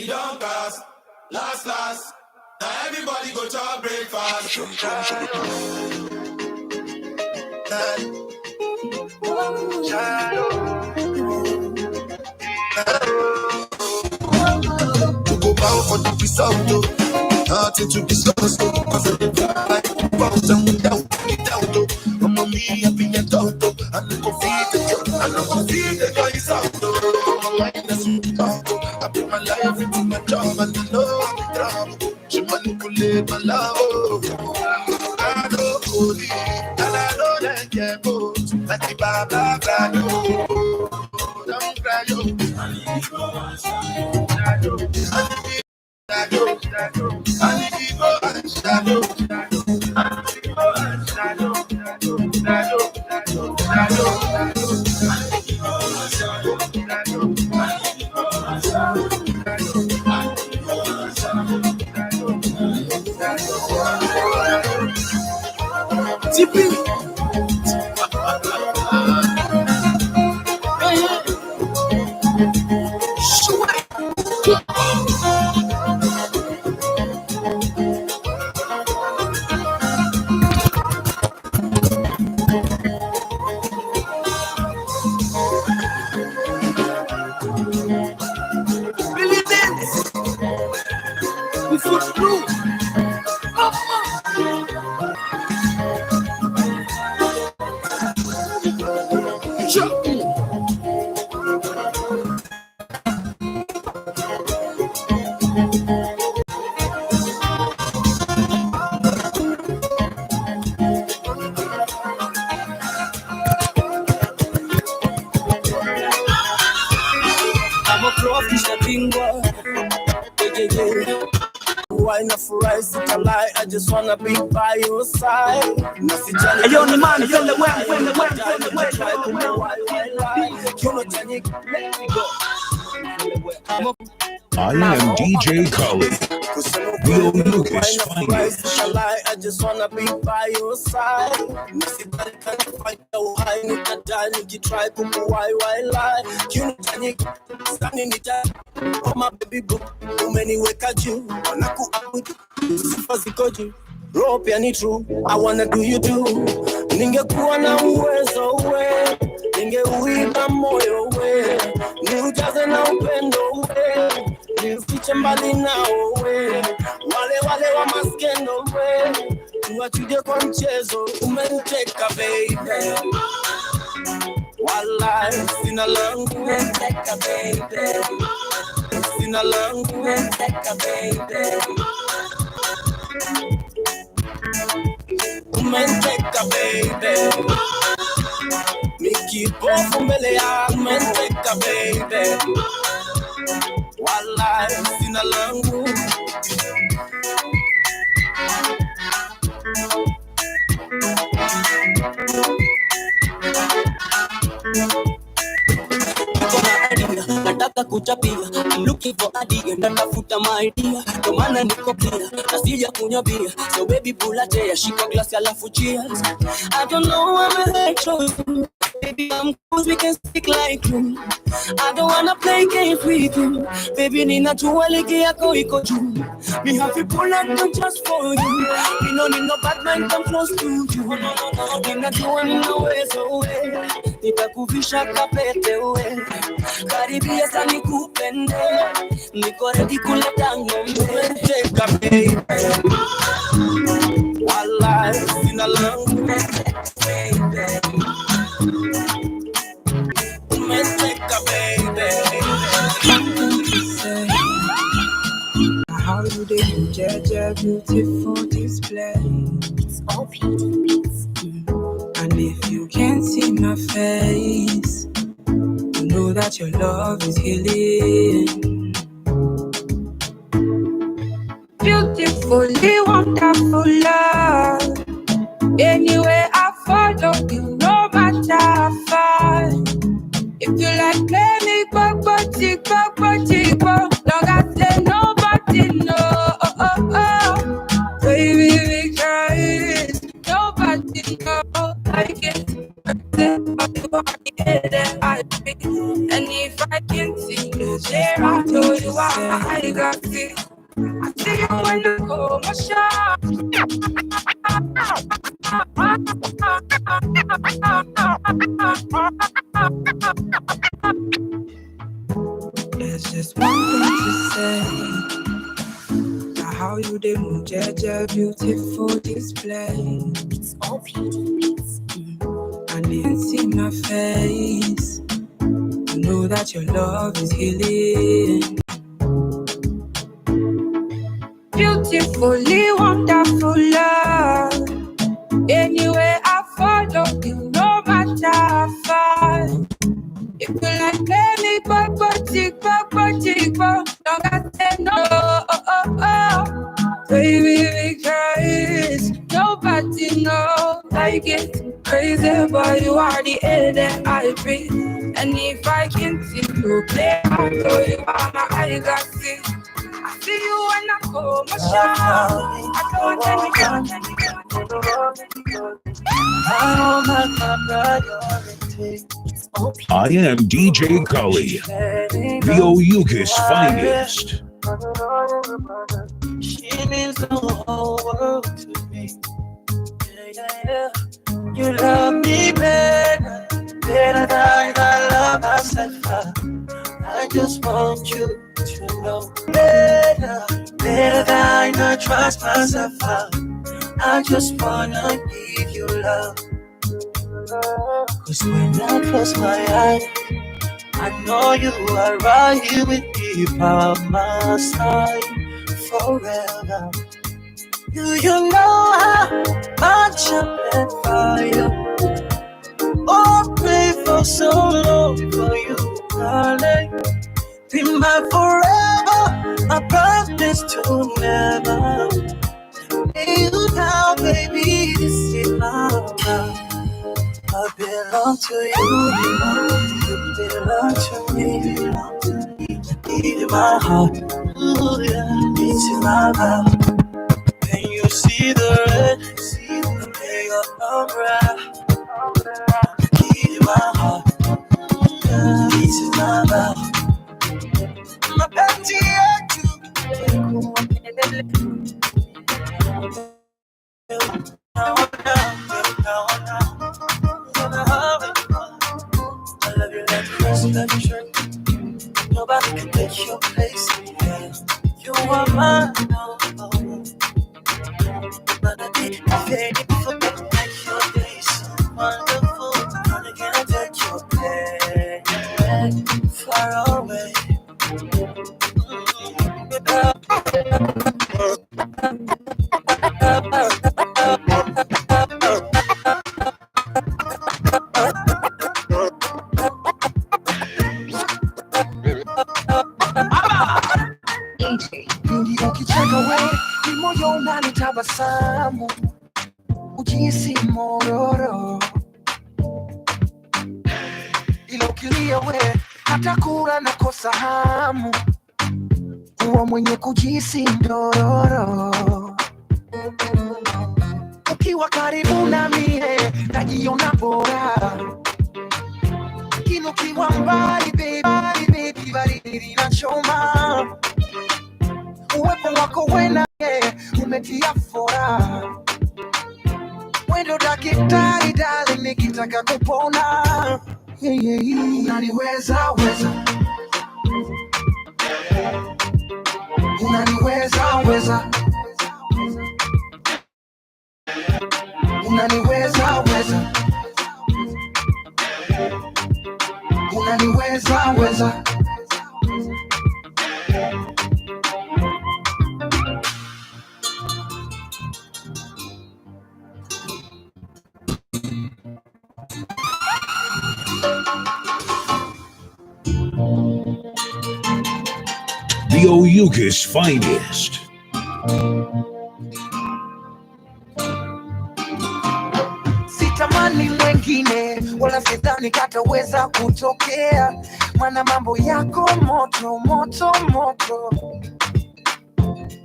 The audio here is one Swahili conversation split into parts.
He don't cast. Last. Now everybody go to breakfast. To go bow for the result, nothing to discuss. Cause of the vibe, bounce and without. I'm on me, I be a toto. I don't go feed the joy is out. My mind is out. I put my life into my job and I know I'm in trouble. She manipulate my love. I know holy, and I know that you're both. Like the Baba, don't cry, yo. I just wanna be by your side. Hey, yo, the man, feel the I am DJ Khaled. Real Lucas Finest. I just wanna be by your side. Try to why lie. Oh my baby boo, many wake at you. Rope ya ni true, I wanna do you too. Ningekuwa na uwezo we, ningeuiba moyo we, niujaze na upendo we, niufiche mbali nao we, wale wa maskendo we, tuwachuje kwa mchezo, umeniteka baby. Wallahi sina langu, umeniteka baby. Sina langu, umeniteka baby. Umenteka baby, nikipofu mbele ya umenteka baby, wallahi sina langu. Nataka kuchapia, I'm looking for a digger, natafuta my dear, ndo maana niko clear, nasija kunywa bia, so baby pull a chair, shika glass alafu cheers. I don't know I'm a retro, baby I'm close, we can stick like glue. I don't wanna play games with you, baby ninajua ligi yako iko juu. Me have to pull out just for you, we don't need no bad mind, come close to you. Ninajua ninaweza we, nitakuvisha kapete we. Karibia sana nikupende, niko ready kuleta ngombe. Take baby, wallahi sina langu baby. Umeteka baby. How do they judge a beautiful display? It's all beauty beats. And if you can't see my face, know that your love is healing. Beautifully wonderful love. Anywhere I follow you, no matter how far. If you like, play me back, long as say nobody know. Baby, because nobody know like it. And if I can see you there, I told you I got it. I see you when you go, my shot. There's just one thing to say. How you dey move, Jaja, beautiful display. It's all beauty beats. I didn't see my face. I know that your love is healing. Beautifully wonderful love. Anywhere I follow you, no matter how far. If you like play me, but don't I say no, baby, because nobody knows I get crazy, but you are the air that I breathe. And if I can see you play, I know you are my eye glasses. I see you when I call my shot. I don't I am DJ Cully, the Oyuka's finest. She means the whole world to me. Yeah. You love me better than I love myself. I just want you to know better than I trust myself. I just wanna give you love. Cause when I close my eyes, I know you are right here with me by my side forever. Do you know how much I've been for you? Oh, pray for so long for you, darling. Be my forever, I promise to never lay you down, baby. This is my love. I belong to you, you belong to me. Deep in my heart, ooh yeah, it's in my mouth. Can you see the red? The day of umbrella. Deep in my heart, yeah, it's in my mouth. My petty I love you like Chris, love you shirt. Nobody can take your place. Yeah. You are mine. But I didn't fade it for me. Make your day so wonderful. Gonna get take your place far away. Ukicheka we ni moyo unanitabasamu, ujisi mororo, ila ukilia we hata kula nakosa hamu, kuwa mwenye kujisi ndororo. Ukiwa karibu na mie najiona bora, lakini ukiwa mbali baby, baridi linachoma. Uwepo wako wena umetia fora, wendo daktari darling, nikitaka kupona. Unaniweza weza, unaniweza weza, unaniweza weza, unaniweza weza. The Oyuka's finest. Sitamani mwengine wala sidhani kataweza kutokea, mana mambo yako moto moto moto.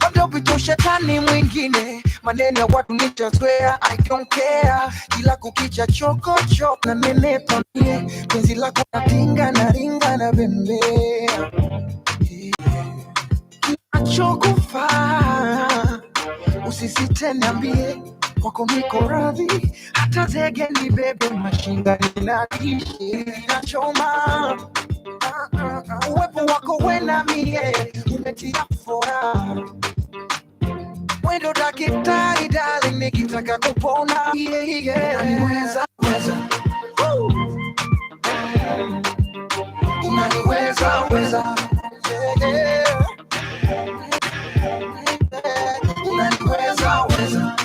Labda upite shetani mwingine, maneno ya watu nitazoea, I don't care. Kila kukicha choko na nenepa mie, penzi lako natinga na ringa na bembea. Nachokufaa usisite niambie, kwako niko radhi, hata zege ni bebe mashinga ninaishi nachoma. Uwepo wako wena mie umetia fora, wendo daktari darling nikitaka kupona. Unaniweza weza, unaniweza weza, unaniweza weza,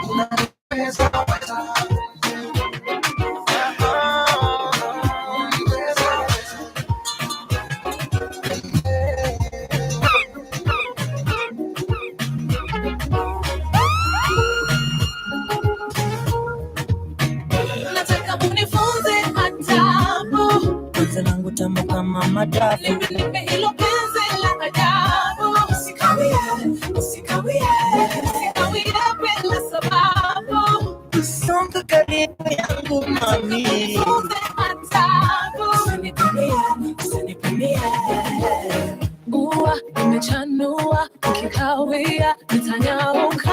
unaniweza weza. Langu tamu kama madafu, nipe hilo penzi la ajabu. Usikawie, usikawie, usikawie bila sababu. Songa karibu yangu mami, nifunze adabu. Usinipimie, Ua imechanua, ukikawia nitanyauka.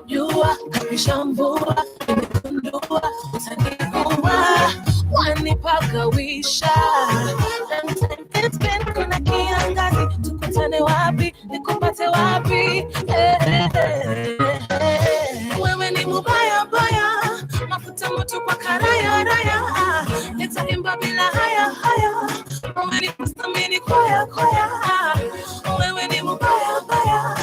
Jua hakishambua, nimekundua, utaniua. Wanipagawisha, long time it's been, kuna kiangazi. Tukutane wapi, nikumbate wapi? Wewe ni mubaya baya, mafuta moto kwa karaya raya. Nitaimba bila haya haya, wewe ni kustamini kwaya kwaya. Wewe ni mubaya baya,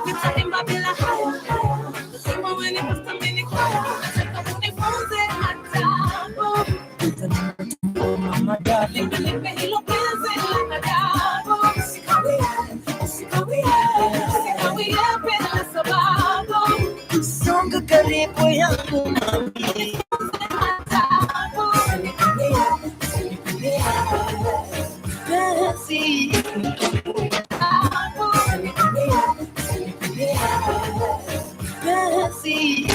nitaimba bila haya haya, wewe ni kustamini kwaya. Nipe hilo penzi la ajabu. Usikawie, usikawie, usikawie bila sababu. Songa karibu yangu mami, usinipimie, usinipimie penzi, usinipimie, usinipimie penzi.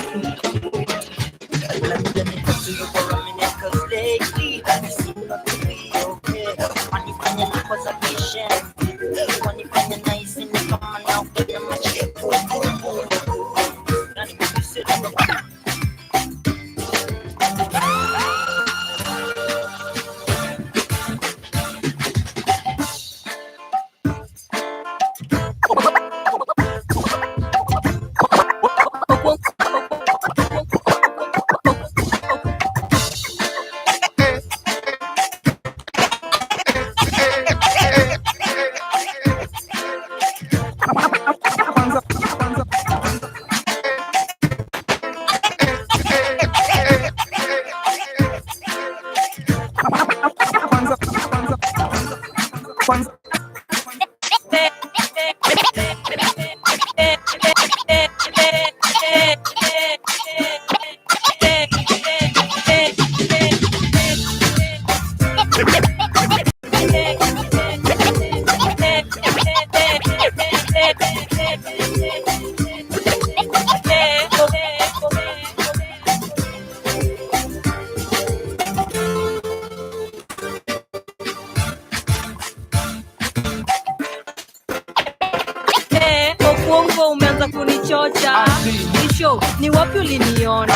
Umeanza kunichocha. Nisho, ni wapi uliniona?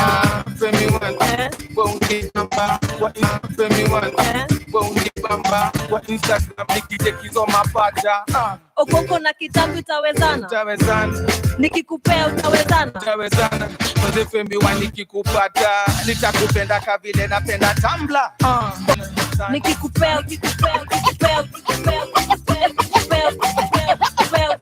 Femi one, won't number. What is Femi one? Won't bamba. What Instagram nikichekizo mapacha. Okoko na kitabu utawezana? Utawezana. Nikikupea utawezana? Utawezana. Mwanze Femi one nikikupata, nitakupenda kabile napenda Tumblr. Nikikupea, ukikupea, ukikupea, ukikupea, ukikupea, ukikupea, ukikupea, ukikupea.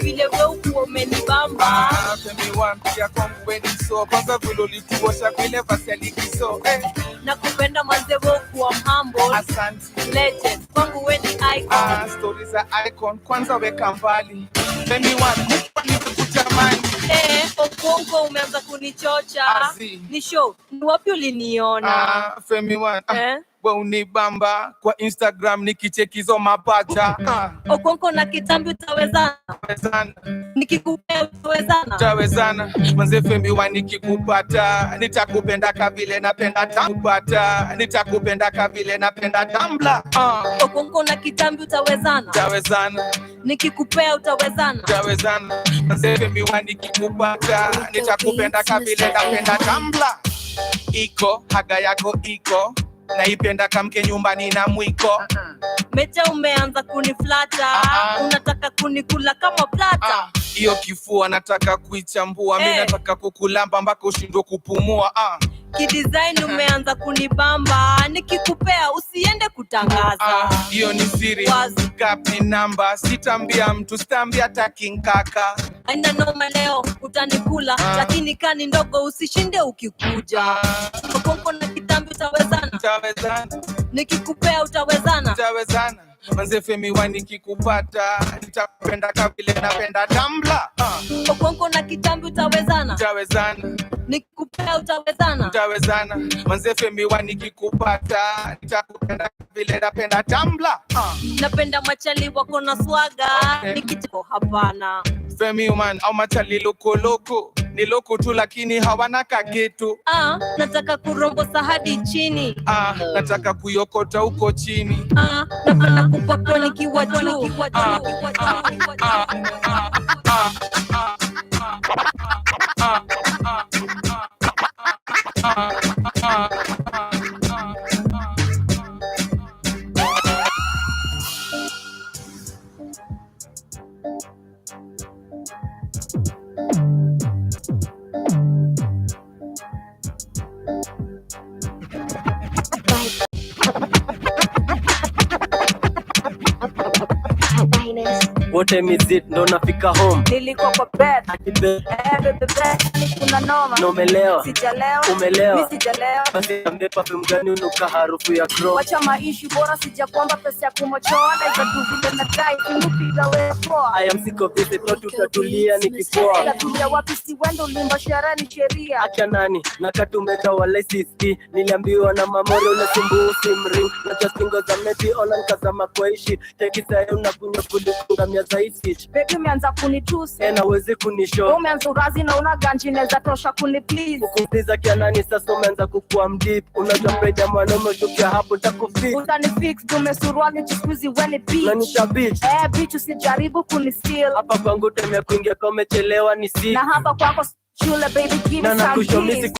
Vile wewe uko umenibamba. Femi one pia kwangu wewe so kwanza vile ulituosha vile basi alikiso. Nakupenda manze wewe kwa humble. Asante. Legend, kwangu we ni icon. Stories za icon, kwanza weka mbali. Femi one, nikutamani. Okonko umeanza kunichocha. Ni show, ni wapi uliniona? Femi one, we unibamba kwa Instagram nikichekizo mapacha. Okonko na kitambi utawezana? Nikikupea utawezana? Utawezana. Manze Femi one nikikupata nitakupenda kavile napenda tambata. Nitakupenda kavile napenda tambla. Okonko na kitambi utawezana? Utawezana. Nikikupea utawezana? Utawezana. Manze Femi one nikikupata nitakupenda kavile napenda tambla. Iko haga yako iko naipenda kamke nyumbani na mwiko. Mecha umeanza kuniflata. Unataka kunikula kama plata. Iyo kifua nataka kuichambua. Mimi nataka kukulamba mpaka ushindwe kupumua. Kidesign umeanza kunibamba. Nikikupea usiende kutangaza. Iyo ni siri. Gapi namba sitambia mtu sitambia takinkaka. Aina noma leo utanikula. Lakini kani ndogo usishinde ukikuja. Okonko na kitambi utawezana? Utawezana. Nikikupea utawezana? Utawezana. Manze Femi one nikikupata nitakupenda kavile napenda tambla. Okonko na kitambi utawezana? Utawezana. Nikikupea utawezana? Utawezana. Manze Femi one nikikupata nitakupenda kavile napenda tambla. Napenda machali wako na swaga. Nikitiko hapana. Femi man au machali loko loko. Ni loko tu lakini hawana kagetu. Nataka kurombosa hadi chini. Nataka kuyokota huko chini. Napenda kupakwa nikiwa juu. What time is it? Ndo nafika home. Nilikuwa kwa bed. Bebe kuna noma. Nomelewa. Sijalewa. Umelewa. Mimi sijalewa. Basi ambe perfume gani unuka harufu ya chrome. Wacha maishi bora sijakwamba pesa ya kumochoa. Naika tu vile na dai kunipiga wewe poa. I am sick of this, thought utatulia nikipoa. Utatulia wapi si wendo limba sheria ni sheria. Acha nani? Nakatumeka wala sisi. Niliambiwa na mamori unasumbu simring. Na just singo za meti ona nkazama kwa ishi. Teki sayo unakunywa kulikunga miaza isi. Baby umeanza kunitusi. Nawezi kunisho. Umeanza urazi na una ganji neza tosha kuni please. Kukuliza kia nani sasa umeanza kukua mdeep. Unajua mreja mwanaume utukia hapo takufix. Utanifix dume suruali chiskuzi weni bitch. Na nisha bitch. Bitch usijaribu kunisteal. Hapa kwangu temea kuingia kwa umechelewa ni si. Na hapa kwako shule baby give me some kiss.